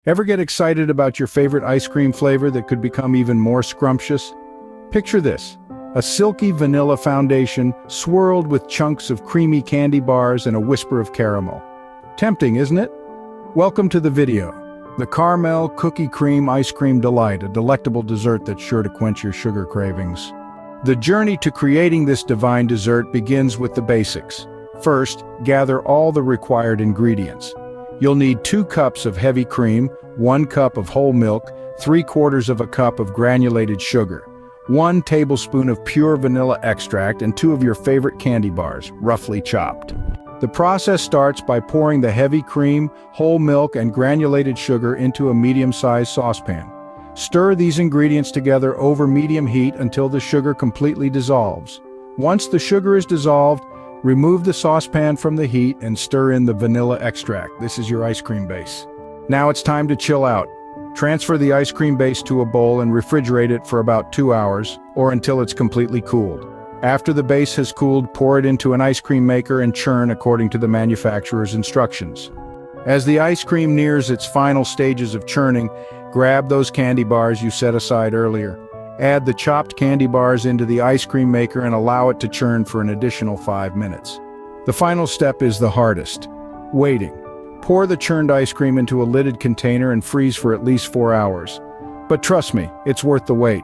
Ever get excited about your favorite ice cream flavor that could become even more scrumptious? Picture this, a silky vanilla foundation swirled with chunks of creamy candy bars and a whisper of caramel. Tempting, isn't it? Welcome to the video. The Carmel Cookie Cream Ice Cream Delight, a delectable dessert that's sure to quench your sugar cravings. The journey to creating this divine dessert begins with the basics. First, gather all the required ingredients. You'll need 2 cups of heavy cream, 1 cup of whole milk, 3/4 of a cup of granulated sugar, 1 tablespoon of pure vanilla extract, and 2 of your favorite candy bars, roughly chopped. The process starts by pouring the heavy cream, whole milk, and granulated sugar into a medium-sized saucepan. Stir these ingredients together over medium heat until the sugar completely dissolves. Once the sugar is dissolved, remove the saucepan from the heat and stir in the vanilla extract. This is your ice cream base. Now it's time to chill out. Transfer the ice cream base to a bowl and refrigerate it for about 2 hours, or until it's completely cooled. After the base has cooled, pour it into an ice cream maker and churn according to the manufacturer's instructions. As the ice cream nears its final stages of churning, grab those candy bars you set aside earlier. Add the chopped candy bars into the ice cream maker and allow it to churn for an additional 5 minutes. The final step is the hardest: waiting. Pour the churned ice cream into a lidded container and freeze for at least 4 hours. But trust me, it's worth the wait.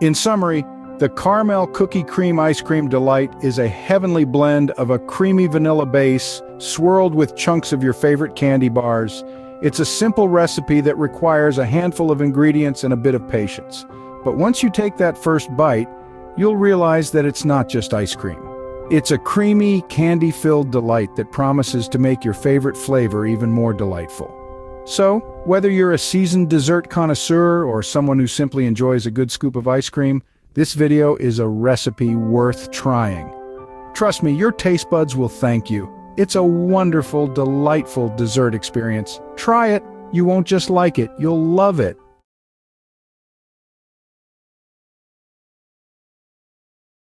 In summary, the Carmel Cookie Cream Ice Cream Delight is a heavenly blend of a creamy vanilla base swirled with chunks of your favorite candy bars. It's a simple recipe that requires a handful of ingredients and a bit of patience. But once you take that first bite, you'll realize that it's not just ice cream. It's a creamy, candy-filled delight that promises to make your favorite flavor even more delightful. So, whether you're a seasoned dessert connoisseur or someone who simply enjoys a good scoop of ice cream, this video is a recipe worth trying. Trust me, your taste buds will thank you. It's a wonderful, delightful dessert experience. Try it. You won't just like it, you'll love it.